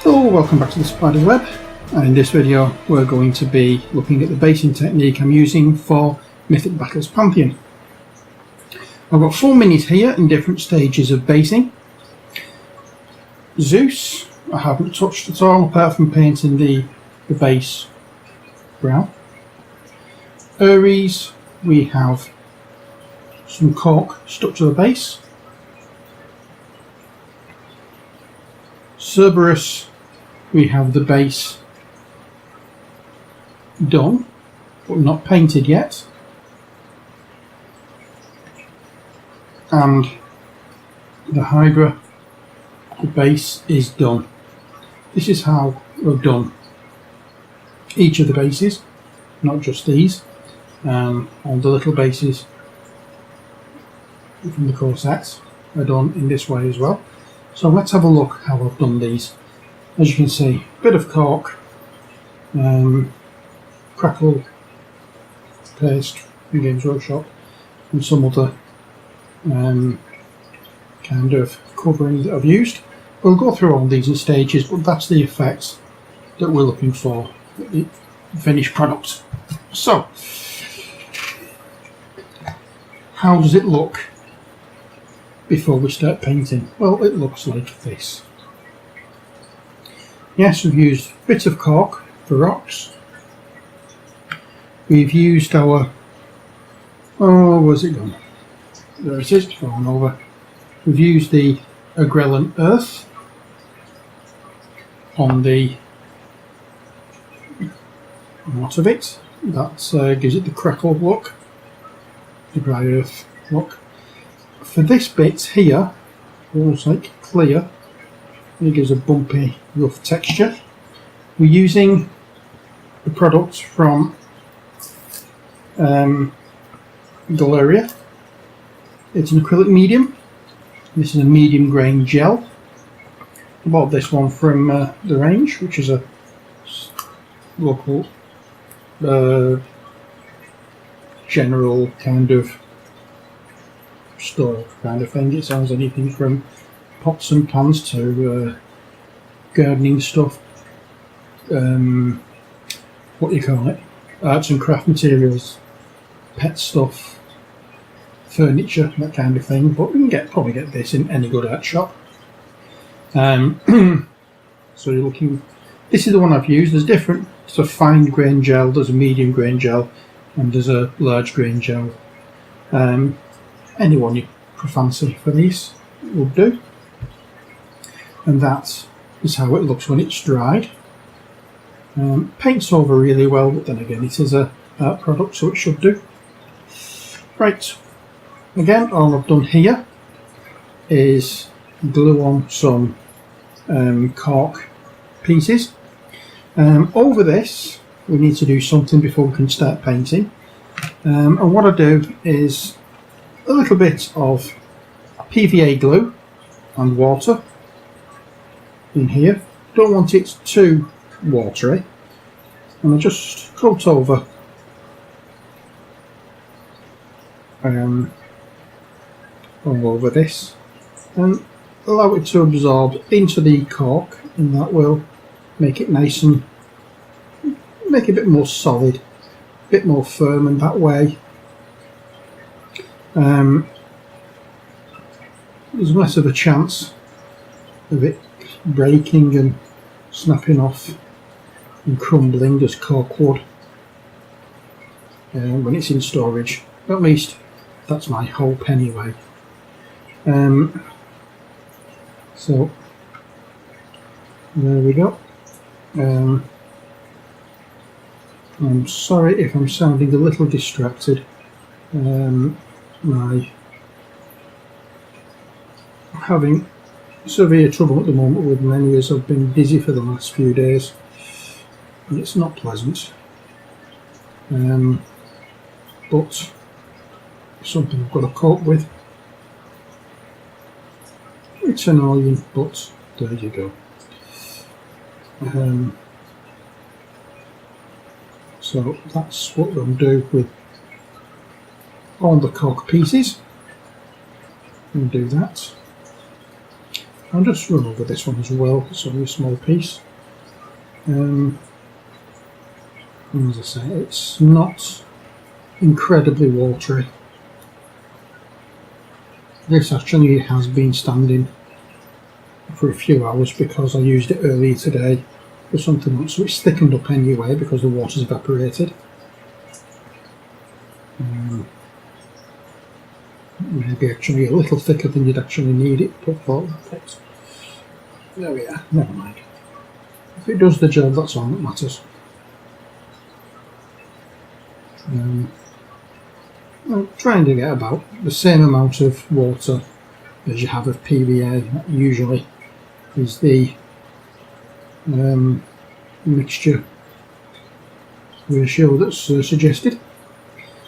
Hello, welcome back to the Spider's Web, and in this video we're going to be looking at the basing technique I'm using for Mythic Battles Pantheon. I've got 4 minis here in different stages of basing. Zeus I haven't touched at all apart from painting the base brown. Ares, we have some cork stuck to the base. Cerberus, we have the base done but not painted yet, and the Hydra, the base is done. This is how we've done each of the bases, not just these. All the little bases from the core sets are done in this way as well. So let's have a look how I've done these. As you can see, a bit of cork, crackle paste from Games Workshop, and some other kind of covering that I've used. We'll go through all these in stages, but that's the effect that we're looking for, the finished product. So, how does it look before we start painting? Well, it looks like this. Yes, we've used bits of cork for rocks. We've used our, where's it gone? There it is, it's fallen over. We've used the Agrellan earth on the lot of it. That gives it the crackle look, the dry earth look. For this bit here, almost like clear, it gives a bumpy, rough texture. We're using the product from Galeria. It's an acrylic medium. This is a medium grain gel. I bought this one from the range, which is a local general kind of store kind of thing. It sells anything from pots and pans to gardening stuff, what do you call it, arts and craft materials, pet stuff, furniture, that kind of thing. But we can probably get this in any good art shop. So you're looking, this is the one I've used. There's different, there's a fine grain gel, there's a medium grain gel, and there's a large grain gel. Anyone you fancy for these will do. And that is how it looks when it's dried. Paints over really well, but then again it is a art product, so it should do. Right, again all I've done here is glue on some cork pieces. Over this we need to do something before we can start painting, and what I do is a little bit of PVA glue and water in here. Don't want it too watery, and I just coat over all over this and allow it to absorb into the cork, and that will make it nice and make it a bit more solid, a bit more firm, and that way there's less of a chance of it breaking and snapping off and crumbling as cork would when it's in storage. At least that's my hope anyway. So there we go. I'm sorry if I'm sounding a little distracted. I'm having severe trouble at the moment with menus. I've been busy for the last few days and it's not pleasant, but something I've got to cope with. It's annoying, but there you go. So that's what we'll do with all the cork pieces. We'll do that. I'll just run over this one as well. It's only a small piece. As I say, it's not incredibly watery. This actually has been standing for a few hours because I used it earlier today for something else, so it's thickened up anyway because the water's evaporated. Maybe actually a little thicker than you'd actually need it, but there we are, never mind. If it does the job, that's all that matters. I'm trying to get about the same amount of water as you have of PVA. That usually is the mixture ratio that's suggested.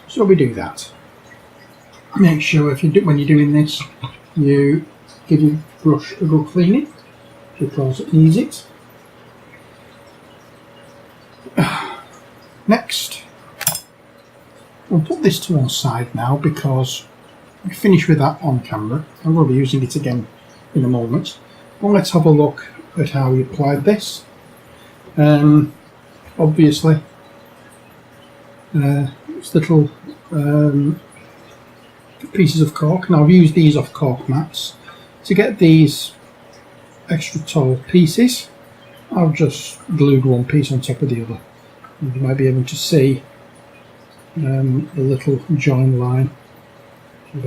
So we do that. Make sure when you're doing this, you give your brush a good cleaning because it needs it. Next, we'll put this to one side now because we finished with that on camera. I'm going to be using it again in a moment. Well, let's have a look at how we applied this. Obviously, it's little pieces of cork. Now I've used these off cork mats. To get these extra tall pieces, I've just glued one piece on top of the other. And you might be able to see the little join line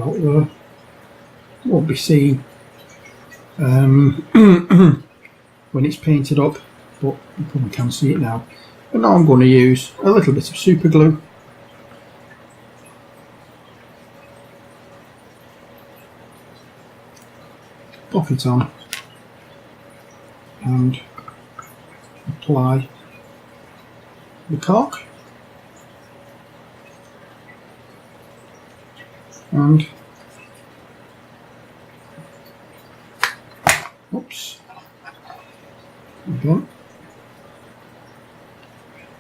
out there. Won't be seen when it's painted up, but you probably can see it now. And now I'm going to use a little bit of super glue. Pop it on and apply the cork, and oops, again,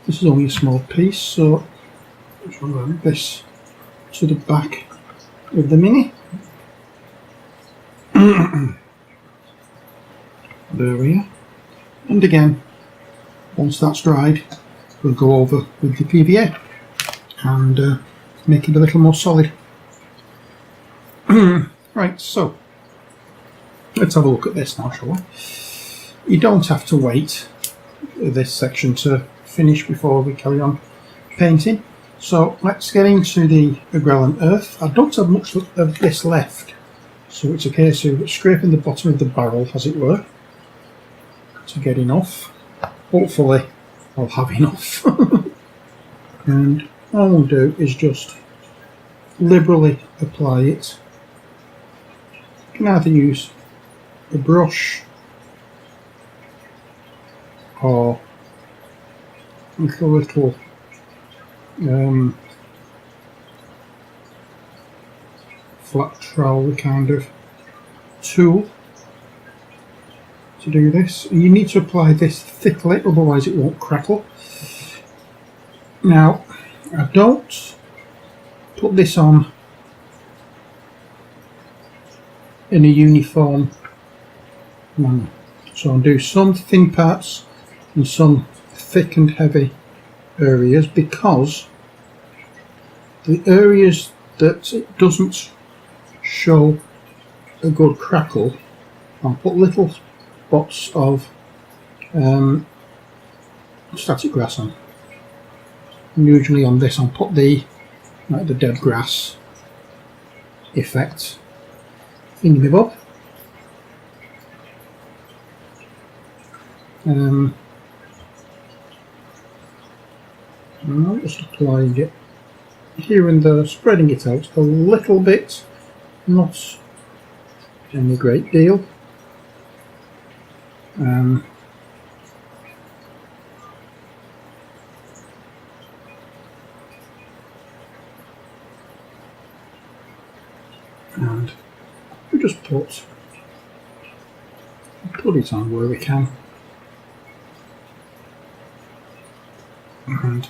this is only a small piece, so I'm going to run this to the back of the Mini. There we are. And again, once that's dried, we'll go over with the PVA and make it a little more solid. Right, so let's have a look at this now, shall we? You don't have to wait for this section to finish before we carry on painting. So let's get into the Grellan Earth. I don't have much of this left, so it's a case of scraping the bottom of the barrel, as it were, to get enough. Hopefully I'll have enough. And all we'll do is just liberally apply it. You can either use a brush or like a little flat trowel kind of tool to do this. You need to apply this thickly, otherwise it won't crackle. Now, I don't put this on in a uniform manner. So I'll do some thin parts and some thick and heavy areas, because the areas that it doesn't show a good crackle, I'll put little spots of static grass on. And usually on this I'll put the dead grass effect thingy-bob. And I'm just applying it here and there, spreading it out a little bit, not any great deal. And we just put it on where we can, and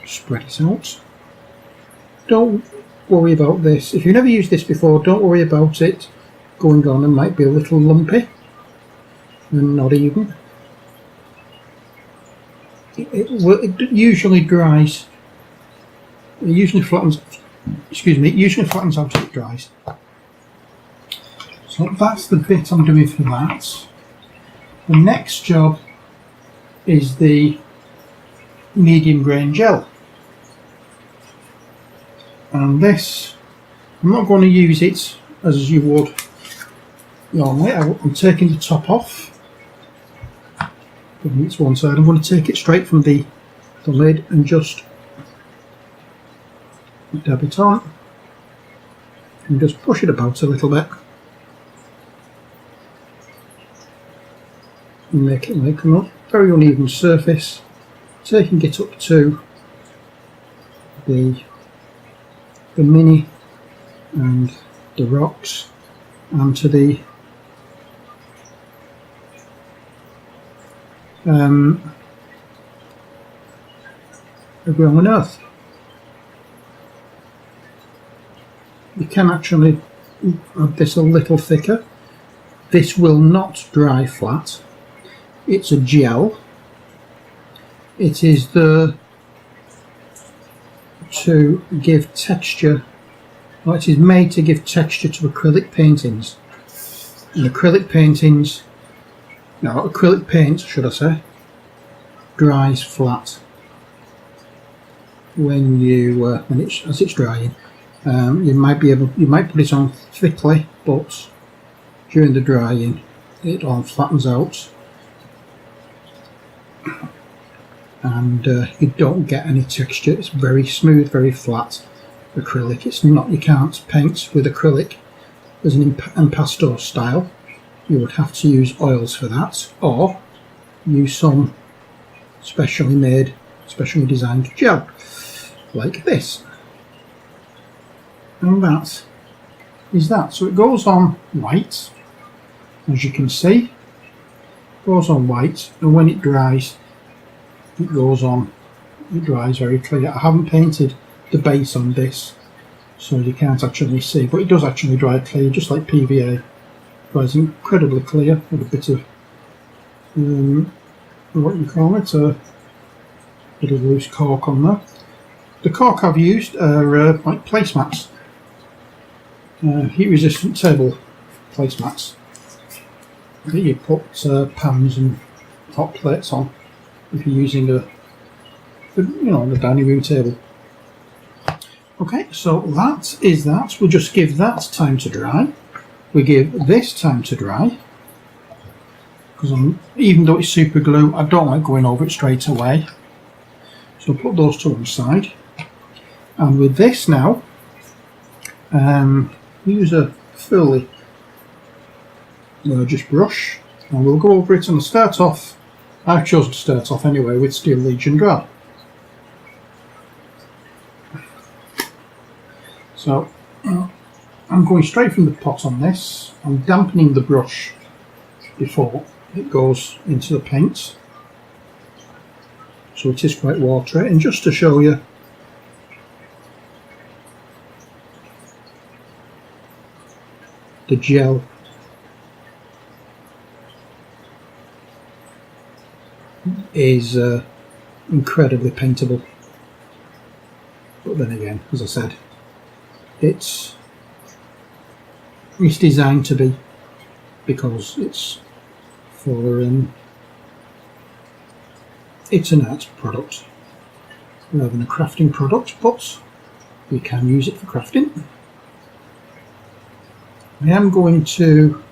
spread it out. Don't worry about this. If you've never used this before, don't worry about it going on. It might be a little lumpy and not even. It usually dries. It usually flattens. Excuse me. It usually flattens out as it dries. So that's the bit I'm doing for that. The next job is the medium grain gel. And this, I'm not going to use it as you would normally. I'm taking the top off. It's one side. I'm going to take it straight from the lid and just dab it on and just push it about a little bit and make it like a very uneven surface, taking it up to the mini and the rocks and to the ground on earth. You can actually have this a little thicker. This will not dry flat. It's a gel. It is there to give texture. Well, it is made to give texture to acrylic paintings. And acrylic paintings, no, acrylic paint, should I say, dries flat when as it's drying. You might put it on thickly, but during the drying, it all flattens out, and you don't get any texture. It's very smooth, very flat acrylic. It's not. You can't paint with acrylic as an impasto style. You would have to use oils for that, or use some specially made, specially designed gel like this. And that is that. So it goes on white, as you can see. It goes on white, and when it dries, it dries very clear. I haven't painted the base on this, so you can't actually see, but it does actually dry clear, just like PVA. It dries incredibly clear with a bit of what you call it, a bit of loose cork on there. The cork I've used are like placemats. Heat resistant table placemats that you put pans and hot plates on if you're using the dining room table. Okay, so that is that. We'll just give that time to dry. We give this time to dry because even though it's super glue, I don't like going over it straight away. So I'll put those to one side, and with this now, use a fairly largish brush, and we'll go over it. And start off. I've chosen to start off anyway with Steel Legion Drab. So I'm going straight from the pot on this. I'm dampening the brush before it goes into the paint, so it is quite watery. And just to show you, the gel is incredibly paintable, but then again, as I said, it's designed to be, because it's it's an art product rather than a crafting product, but you can use it for crafting. I am going to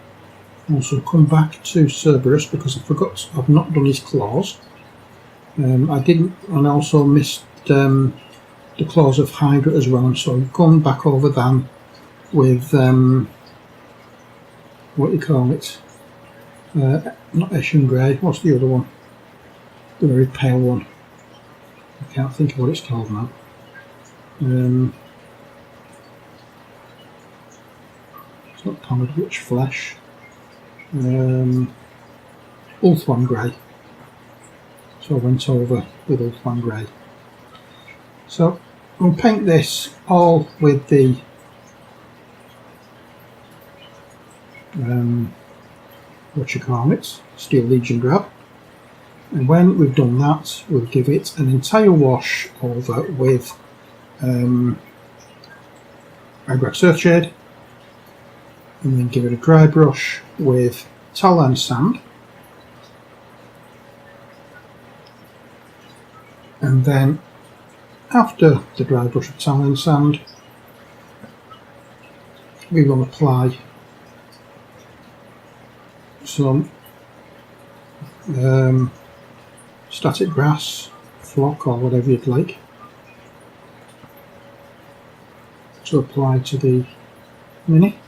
also come back to Cerberus because I forgot I've not done his claws. I didn't, and I also missed the claws of Hydra as well, and so I've gone back over them with what you call it, not Eshin Grey, what's the other one? The very pale one. I can't think of what it's called now. It's not Pondered Witch Flesh. Ulthuan Grey. So I went over with Ulthuan Grey. So We'll paint this all with the Steel Legion grab, and when we've done that we'll give it an entire wash over with Agrax Earthshade, and then give it a dry brush with Talon Sand, and then after the dry brush of Talon Sand we will apply some static grass, flock or whatever you'd like to apply to the mini.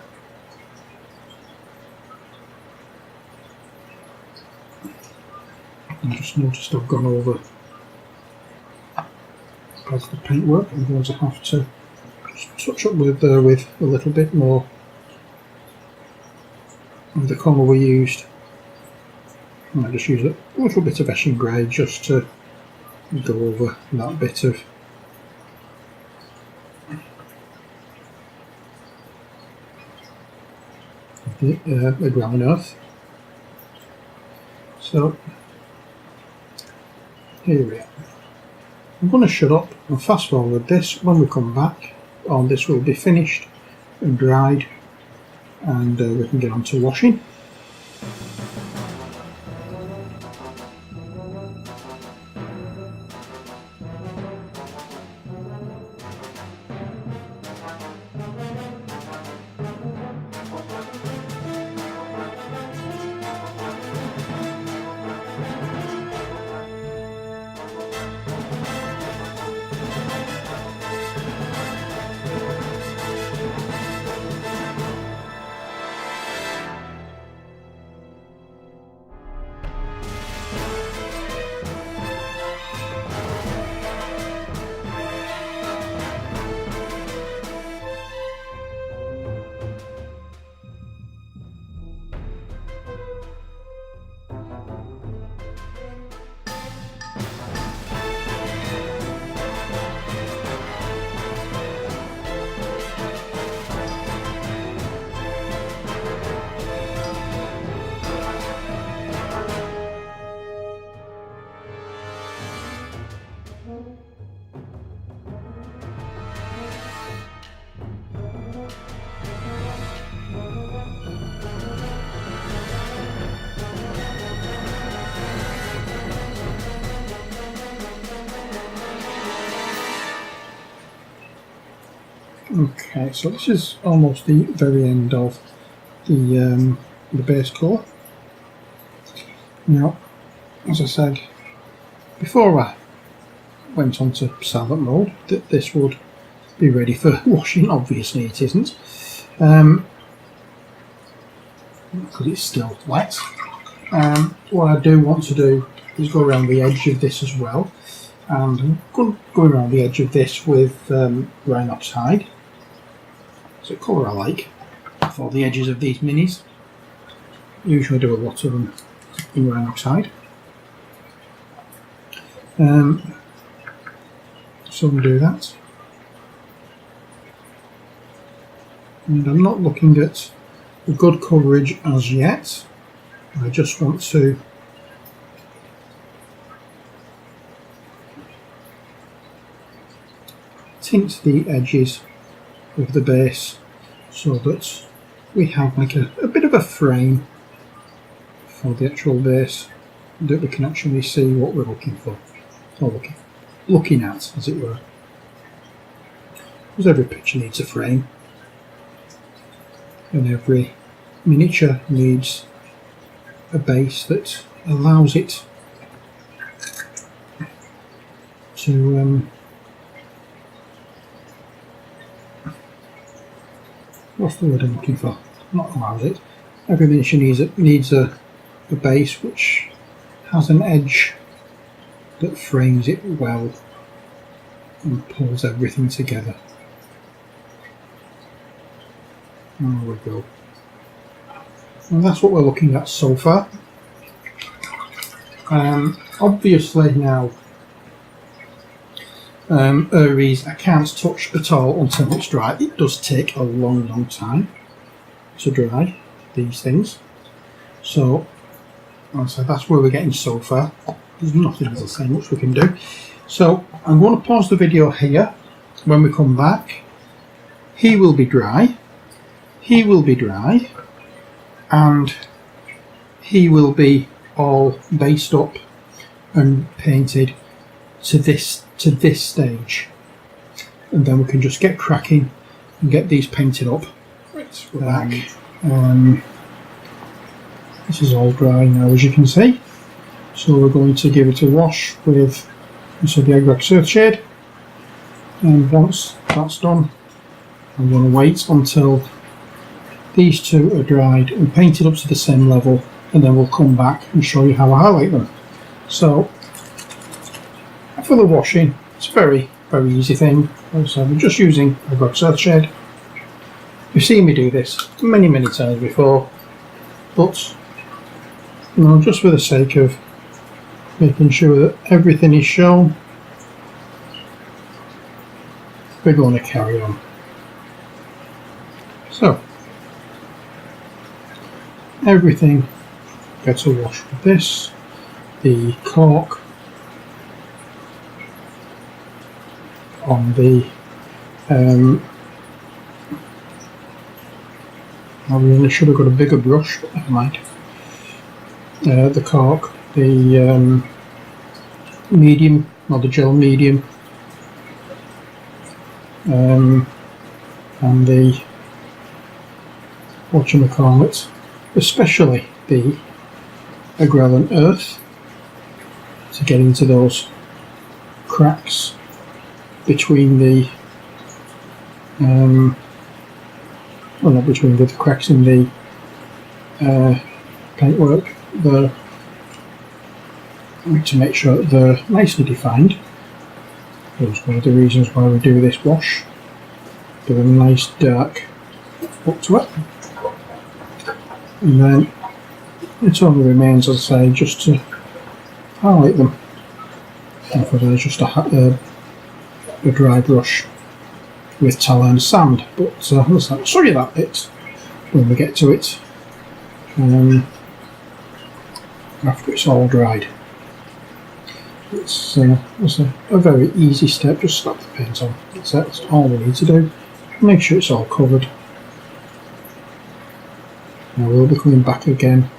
I just noticed I've gone over as the paintwork. I'm going to have to touch up with a little bit more of the colour we used. And I just use a little bit of Eshin Grey just to go over that bit of the ground earth. So here we are. I'm going to shut up and fast forward this. When we come back, all this will be finished and dried, and we can get on to washing. Okay, so this is almost the very end of the base colour. Now, as I said before I went on to salvage mode, that this would be ready for washing. Obviously it isn't, because it's still wet. What I do want to do is go around the edge of this as well, and I'm going to go around the edge of this with Rhinox hide. It's a colour I like for the edges of these minis. Usually do a lot of them in Rhinox hide. So we'll do that. And I'm not looking at the good coverage as yet. I just want to tint the edges of the base so that we have like a bit of a frame for the actual base, that we can actually see what we're looking for, or looking at, as it were. Because every picture needs a frame, and every miniature needs a base that allows it to what's the word I'm looking for? Not allows it. Every miniature needs a base which has an edge that frames it well and pulls everything together. There we go. And that's what we're looking at so far. Obviously now, areas I can't touch at all until it's dry. It does take a long time to dry these things. So, like I said, that's where we're getting so far. There's nothing, as I say, much we can do. So, I'm going to pause the video here. When we come back, he will be dry, he will be dry, and he will be all based up and painted to this stage, and then we can just get cracking and get these painted up. Right, we're back. This is all dry now, as you can see, so we're going to give it a wash with the Egg Earth Shade, and once that's done I'm going to wait until these two are dried and painted up to the same level, and then we'll come back and show you how I highlight them. So for the washing, it's a very easy thing. So I'm just using Egg Earth Shade. You've seen me do this many times before, but you know, just for the sake of making sure that everything is shown, we're going to carry on. So everything gets a wash with this. The cork on the I really should have got a bigger brush, but never mind. The cork, the medium, or the gel medium, and the whatchamacallit, especially the Agrellan Earth, to get into those cracks between the well, not between the cracks in the paintwork, to make sure that they're nicely defined. That's one of the reasons why we do this wash. Give them a nice dark look to it, and then it only remains, as I say, just to highlight them. And for there's just a dry brush with tallow and sand, but I'll show you that bit when we get to it after it's all dried. It's a very easy step, just slap the paint on. That's all we need to do. Make sure it's all covered. Now we'll be coming back again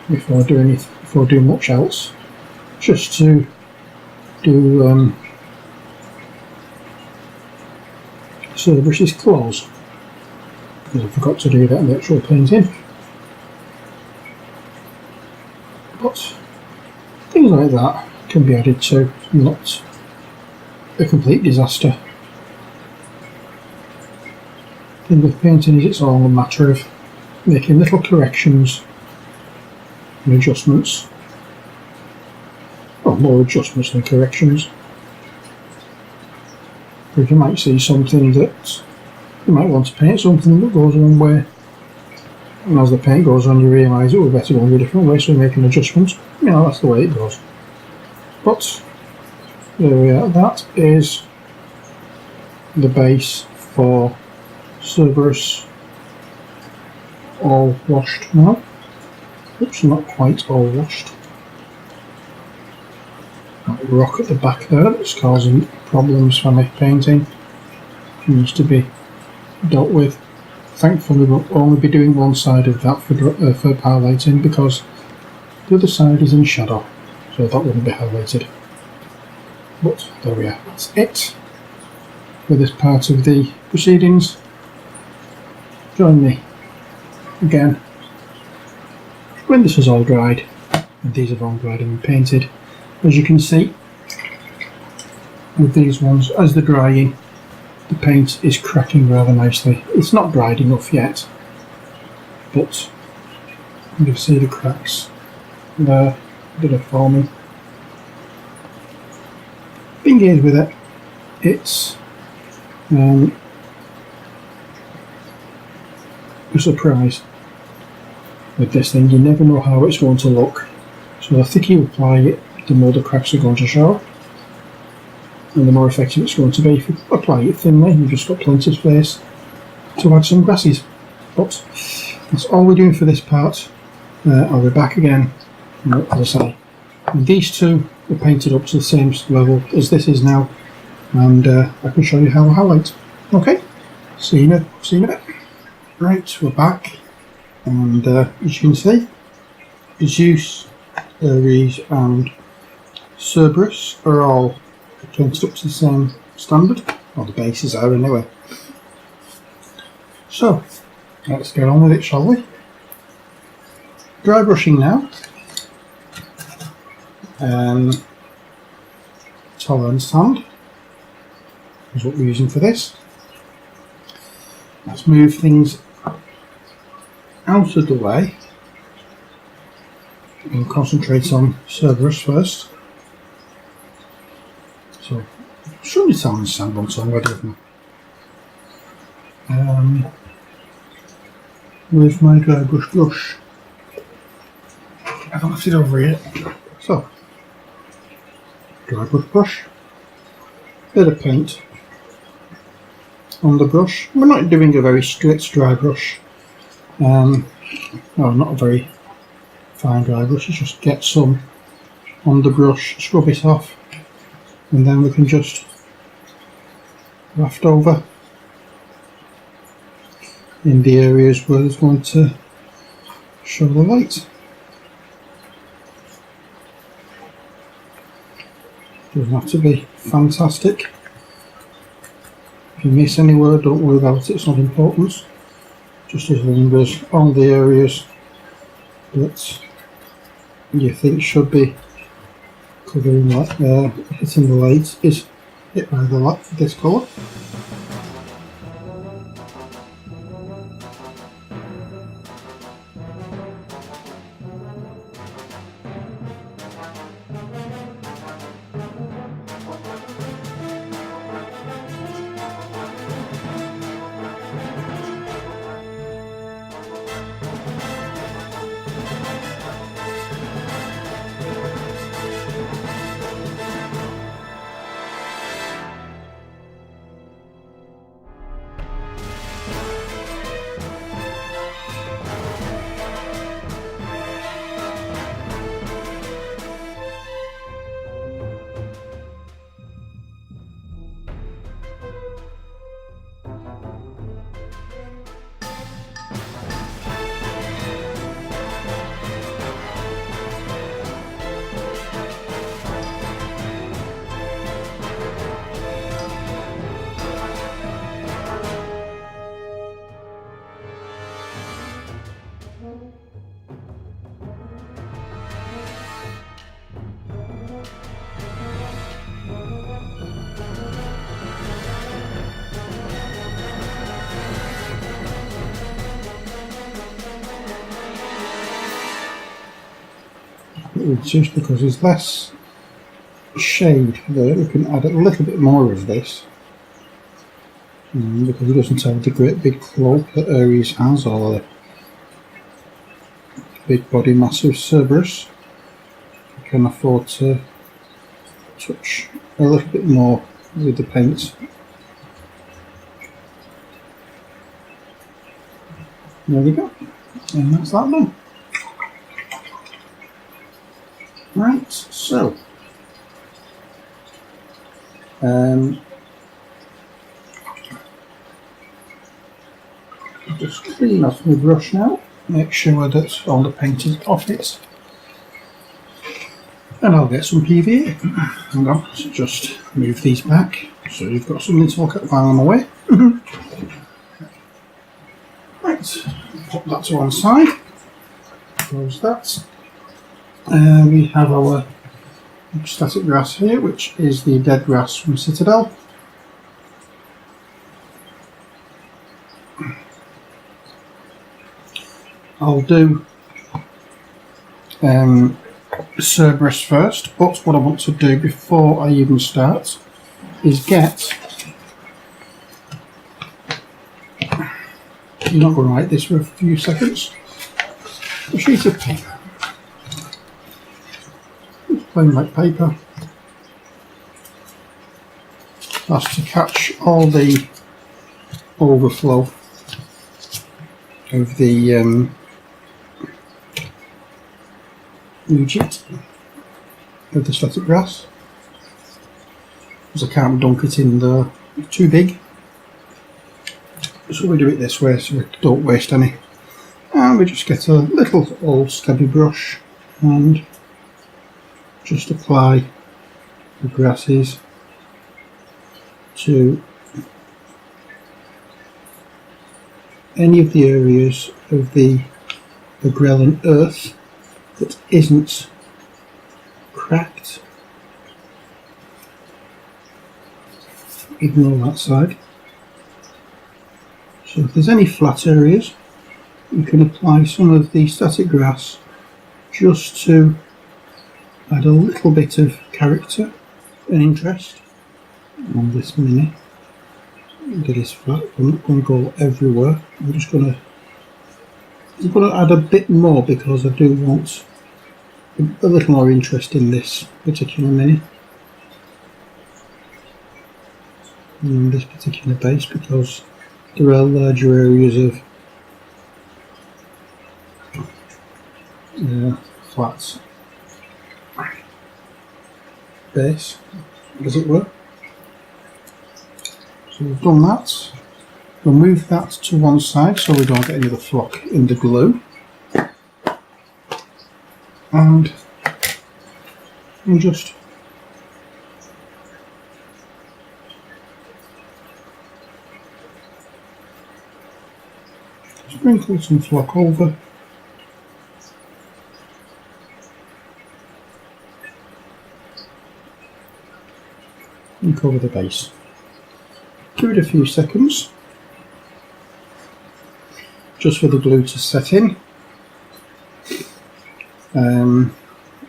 before doing much else, just to do Cerberus's claws, because I forgot to do that in the actual painting. But things like that can be added to, not a complete disaster. The thing with painting is it's all a matter of making little corrections and adjustments. Well, more adjustments than corrections. Because you might see something that you might want to paint something that goes one way, and as the paint goes on you realise it would be better going a different way, so you make an adjustment. You know, that's the way it goes. But there we are, that is the base for Cerberus, all washed now. Oops, not quite all washed. That rock at the back there that's causing problems for my painting needs to be dealt with. Thankfully we'll only be doing one side of that for highlighting, because the other side is in shadow, so that wouldn't be highlighted. But there we are, that's it for this part of the proceedings. Join me again when this is all dried, and these have all dried and painted. As you can see with these ones, as they're drying, the paint is cracking rather nicely. It's not dried enough yet, but you can see the cracks there that are forming. Thing is with it, it's a surprise with this thing. You never know how it's going to look, so the thicker you apply it, the more the cracks are going to show, and the more effective it's going to be. If you apply it thinly, you've just got plenty of space to add some grasses. But that's all we're doing for this part. I'll be back again, as I say. And these two are painted up to the same level as this is now, and I can show you how I highlight. Okay, see you in a bit. Right, we're back, and as you can see, Zeus, Ares and Cerberus are all painted up to the same standard, or the bases are anyway. So, let's get on with it, shall we? Dry brushing now. Tolerance sand is what we're using for this. Let's move things out of the way and concentrate on Cerberus first. So, should be tolerance sand on some ready with me. With my dry brush. I don't left it over here. So, dry brush, bit of paint on the brush. We're not doing a very strict dry brush. No, not a very fine dry brush. Just get some on the brush, scrub it off, and then we can just raft over in the areas where it's going to show the light. Doesn't have to be fantastic. If you miss anywhere, don't worry about it, it's not important. Just as long as on the areas that you think should be covering hitting the light is hit by the light this colour. Just because there's less shade there, we can add a little bit more of this, because it doesn't have the great big cloak that Ares has, or the big body mass of Cerberus. We can afford to touch a little bit more with the paint. There we go, and that's that done. Right, so just clean off my brush now, make sure that all the paint is off it, and I'll get some PVA. Hang on, so just move these back so you've got something to look at while I'm away. Right, put that to one side, close that. We have our static grass here, which is the dead grass from Citadel. I'll do Cerberus first, but what I want to do before I even start is get... You're not going to like this for a few seconds. A sheet of paper. plain white paper. That's to catch all the overflow of the Egypt of the static grass, because I can't dunk it in there, it's too big. So we do it this way so we don't waste any, and we just get a little old stubby brush and just apply the grasses to any of the areas of the Grelin earth that isn't cracked. Ignore that side. So if there's any flat areas, you can apply some of the static grass just to add a little bit of character and interest on this mini. Get this flat. I'm not going to go everywhere. I'm going to add a bit more because I do want a little more interest in this particular mini, in this particular base, because there are larger areas of flat base, as it were. So we've done that. We'll move that to one side so we don't get any of the flock in the glue. And we'll just sprinkle some flock over. And cover the base. Give it a few seconds just for the glue to set in.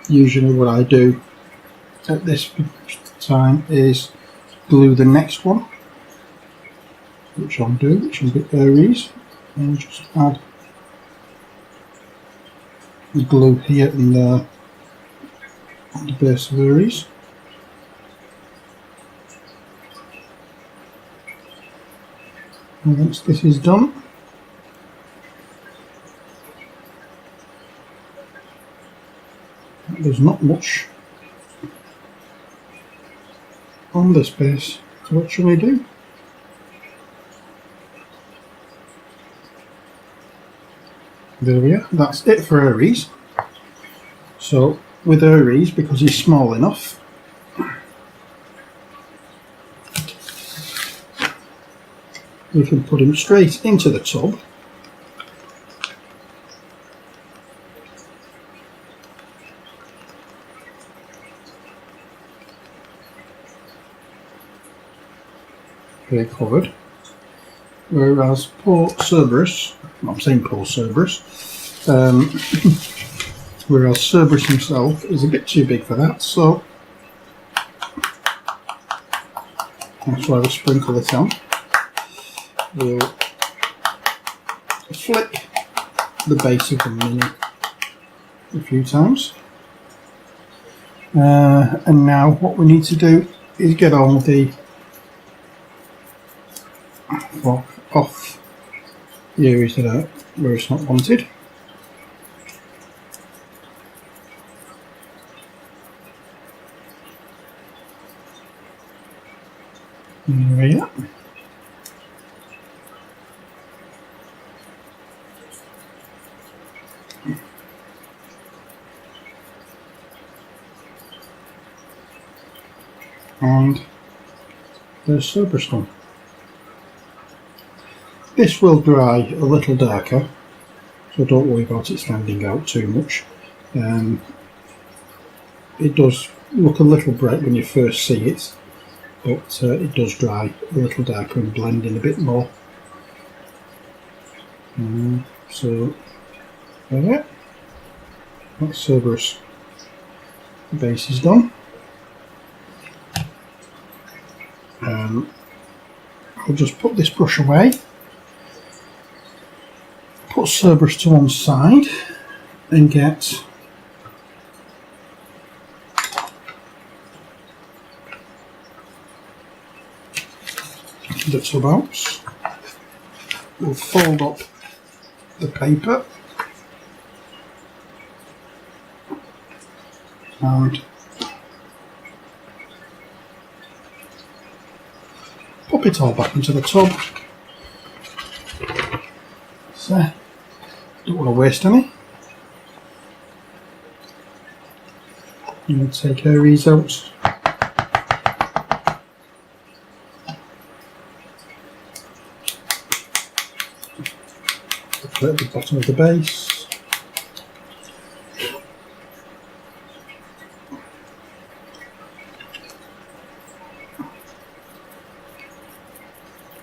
Usually what I do at this time is glue the next one, which I'll do, which will be Aries, and just add the glue here and there on the base of Aries. And once this is done, there's not much on this base to actually do. There we are, that's it for Aries. So with Aries, because he's small enough, we can put him straight into the tub. Very covered. Whereas poor Cerberus, I'm saying poor Cerberus, whereas Cerberus himself is a bit too big for that, so that's why we sprinkle it on. We'll flick the base of the mini a few times, and now what we need to do is get all the flock off the areas that are where it's not wanted. There we are. And there's Cerberus. This will dry a little darker, so don't worry about it standing out too much. It does look a little bright when you first see it, but it does dry a little darker and blend in a bit more. So there, that's Cerberus. The base is done. I'll just put this brush away, put Cerberus to one side, and get the tub out. We'll fold up the paper and pop it all back into the tub. So, don't want to waste any. And we'll take Aries out. Put it at the bottom of the base.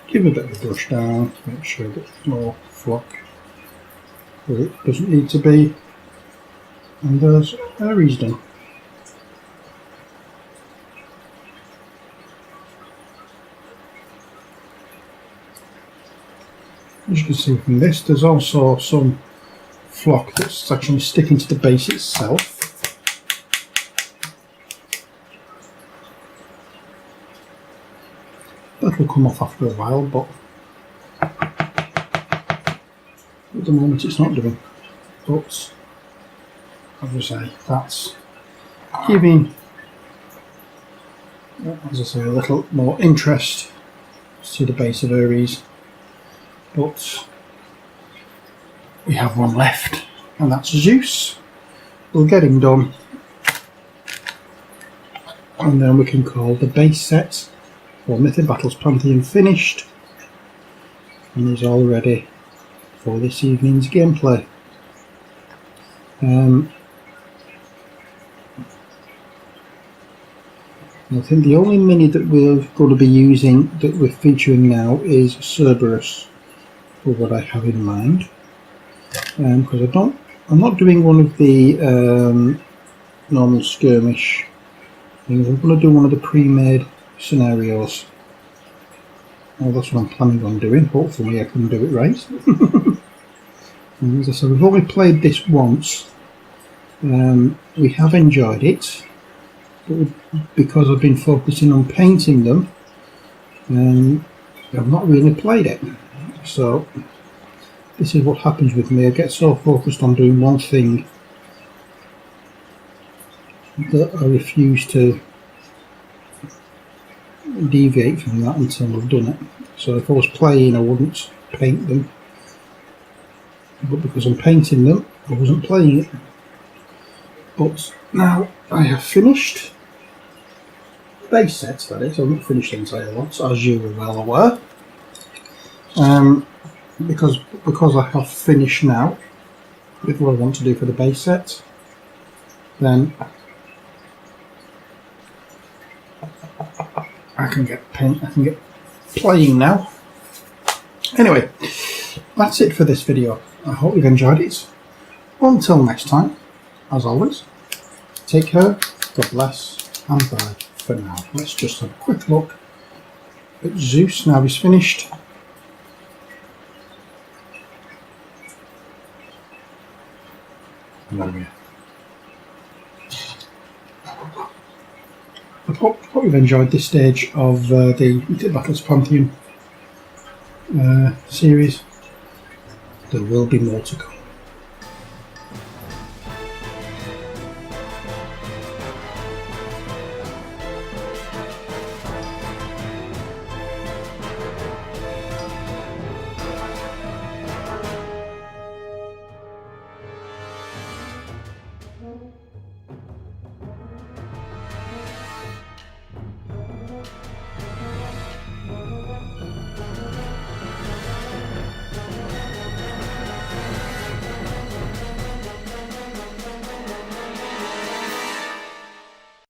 Give a bit of a brush down to make sure that there's no flock where it doesn't need to be. And there's Aries done. As you can see from this, there's also some flock that's actually sticking to the base itself. That will come off after a while, but at the moment it's not doing. But as I say, that's giving, as I say, a little more interest to the base of Aries. But we have one left, and that's Zeus. We'll get him done, and then we can call the base set for Mythic Battles Pantheon finished, and is all ready for this evening's gameplay. I think the only mini that we're going to be using, that we're featuring now, is Cerberus, for what I have in mind, because I'm not doing one of the normal skirmish things. I'm going to do one of the pre-made scenarios. Well, that's what I'm planning on doing. Hopefully I can do it right. And as I said, we've only played this once. We have enjoyed it, but because I've been focusing on painting them, I've not really played it. So this is what happens with me. I get so focused on doing one thing that I refuse to deviate from that until I've done it. So if I was playing, I wouldn't paint them, but because I'm painting them, I wasn't playing it. But now I have finished base sets, that is. I've not finished the entire lot, as you are well aware. Because I have finished now with what I want to do for the base set, then I can get playing now. Anyway, that's it for this video. I hope you've enjoyed it. Until next time, as always, take care, God bless, and bye for now. Let's just have a quick look at Zeus now he's finished. And there we are. I hope you've enjoyed this stage of the Mythic Battles Pantheon series. There will be more to come.